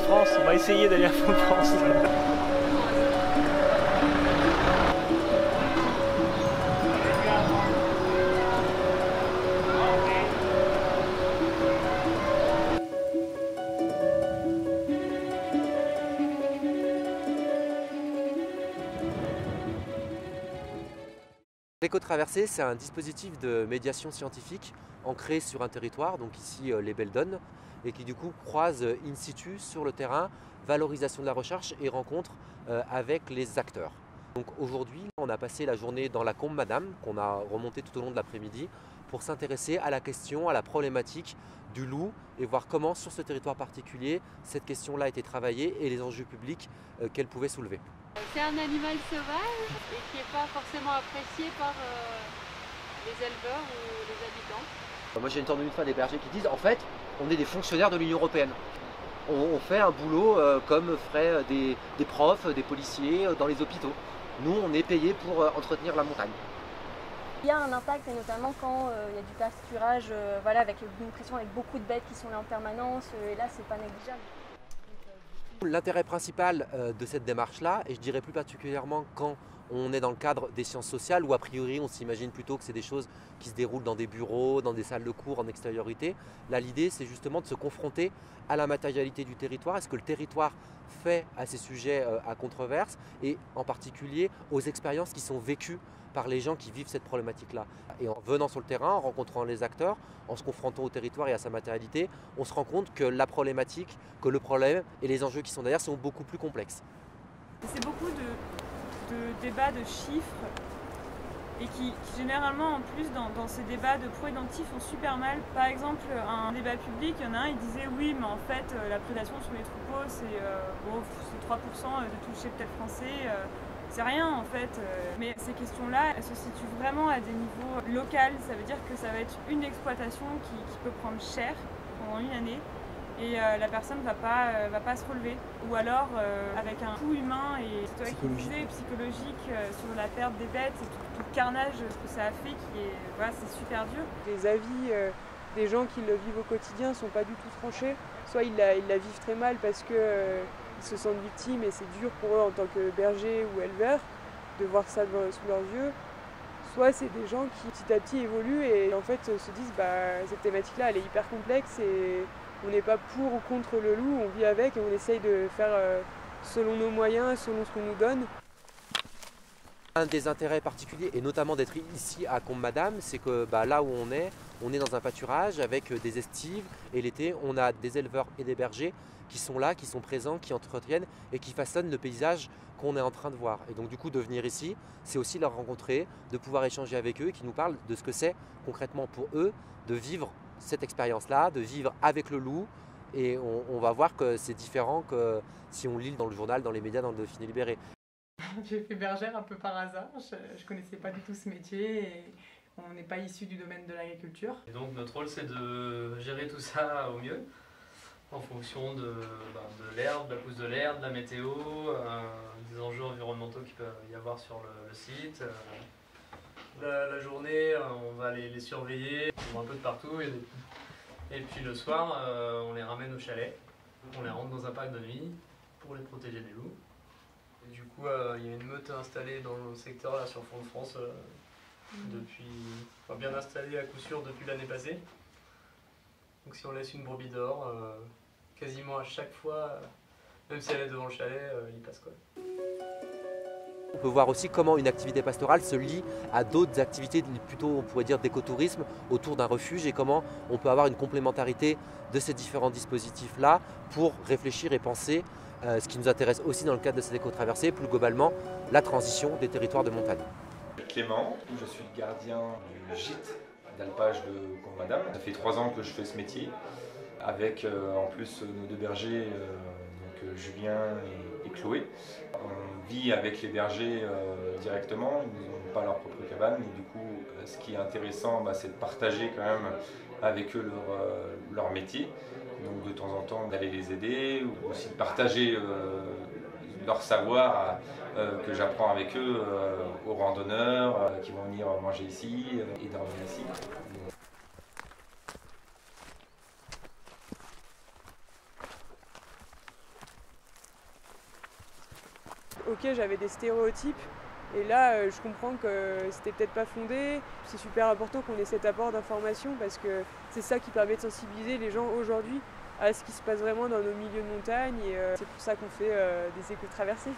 France, on va essayer d'aller à Font-de-France. L'éco-traversée, c'est un dispositif de médiation scientifique ancré sur un territoire, donc ici les Belles-Donnes, et qui du coup croise in situ sur le terrain valorisation de la recherche et rencontre avec les acteurs. Donc aujourd'hui, on a passé la journée dans la Combe Madame, qu'on a remonté tout au long de l'après-midi, pour s'intéresser à la question, à la problématique du loup et voir comment sur ce territoire particulier, cette question-là a été travaillée et les enjeux publics qu'elle pouvait soulever. C'est un animal sauvage et qui n'est pas forcément apprécié par les éleveurs ou les habitants. Moi j'ai entendu une fois des bergers qui disent en fait on est des fonctionnaires de l'Union Européenne. On fait un boulot comme feraient des profs, des policiers dans les hôpitaux. Nous on est payés pour entretenir la montagne. Il y a un impact et notamment quand il y a du pasturage voilà, avec une pression avec beaucoup de bêtes qui sont là en permanence et là c'est pas négligeable. L'intérêt principal de cette démarche-là, et je dirais plus particulièrement quand on est dans le cadre des sciences sociales, où a priori on s'imagine plutôt que c'est des choses qui se déroulent dans des bureaux, dans des salles de cours, en extériorité. Là l'idée c'est justement de se confronter à la matérialité du territoire, à ce que le territoire fait à ces sujets à controverse, et en particulier aux expériences qui sont vécues par les gens qui vivent cette problématique-là. Et en venant sur le terrain, en rencontrant les acteurs, en se confrontant au territoire et à sa matérialité, on se rend compte que la problématique, que le problème et les enjeux qui sont derrière sont beaucoup plus complexes. C'est beaucoup de débats de chiffres et qui généralement en plus dans ces débats de pro-identif font super mal. Par exemple, un débat public, il y en a un, il disait oui mais en fait la prédation sur les troupeaux c'est 3% de tout le cheptel français. C'est rien en fait, mais ces questions-là, elles se situent vraiment à des niveaux locaux. Ça veut dire que ça va être une exploitation qui peut prendre cher pendant une année et la personne ne va pas se relever. Ou alors avec un coût humain et psychologique sur la perte des bêtes et tout le carnage que ça a fait, voilà, c'est super dur. Les avis des gens qui le vivent au quotidien ne sont pas du tout tranchés. Soit ils la vivent très mal parce que ils se sentent victimes et c'est dur pour eux en tant que bergers ou éleveurs de voir ça sous leurs yeux. Soit c'est des gens qui petit à petit évoluent et en fait se disent cette thématique-là elle est hyper complexe et on n'est pas pour ou contre le loup, on vit avec et on essaye de faire selon nos moyens, selon ce qu'on nous donne. Un des intérêts particuliers, et notamment d'être ici à Combe Madame, c'est que là où on est dans un pâturage avec des estives et l'été, on a des éleveurs et des bergers qui sont là, qui sont présents, qui entretiennent et qui façonnent le paysage qu'on est en train de voir. Et donc du coup de venir ici, c'est aussi leur rencontrer, de pouvoir échanger avec eux, qui nous parlent de ce que c'est concrètement pour eux de vivre cette expérience-là, de vivre avec le loup. Et on va voir que c'est différent que si on lit dans le journal, dans les médias, dans le Dauphiné Libéré. J'ai fait bergère un peu par hasard, je ne connaissais pas du tout ce métier et on n'est pas issu du domaine de l'agriculture. Et donc notre rôle c'est de gérer tout ça au mieux en fonction de l'herbe, de la pousse de l'herbe, de la météo, des enjeux environnementaux qu'il peut y avoir sur le site. La journée on va les surveiller, on va un peu de partout et puis le soir on les ramène au chalet, on les rentre dans un parc de nuit pour les protéger des loups. Et du coup, il y a une meute installée dans le secteur là sur Font-de-France bien installée à coup sûr depuis l'année passée. Donc si on laisse une brebis dehors, quasiment à chaque fois, même si elle est devant le chalet, il passe quoi. On peut voir aussi comment une activité pastorale se lie à d'autres activités, plutôt on pourrait dire d'écotourisme autour d'un refuge et comment on peut avoir une complémentarité de ces différents dispositifs-là pour réfléchir et penser ce qui nous intéresse aussi dans le cadre de cette éco-traversée, plus globalement, la transition des territoires de montagne. Clément, je suis le gardien du gîte d'alpage de Combe Madame. Ça fait 3 ans que je fais ce métier, avec en plus nos 2 bergers, donc Julien et Chloé. On vit avec les bergers directement, ils n'ont pas leur propre cabane, mais du coup ce qui est intéressant c'est de partager quand même avec eux leur métier. Donc de temps en temps d'aller les aider, ou aussi de partager leur savoir que j'apprends avec eux aux randonneurs qui vont venir manger ici et dormir ici. j'expliquais, j'avais des stéréotypes. Et là, je comprends que c'était peut-être pas fondé. C'est super important qu'on ait cet apport d'information parce que c'est ça qui permet de sensibiliser les gens aujourd'hui à ce qui se passe vraiment dans nos milieux de montagne. Et c'est pour ça qu'on fait des éco-traversées.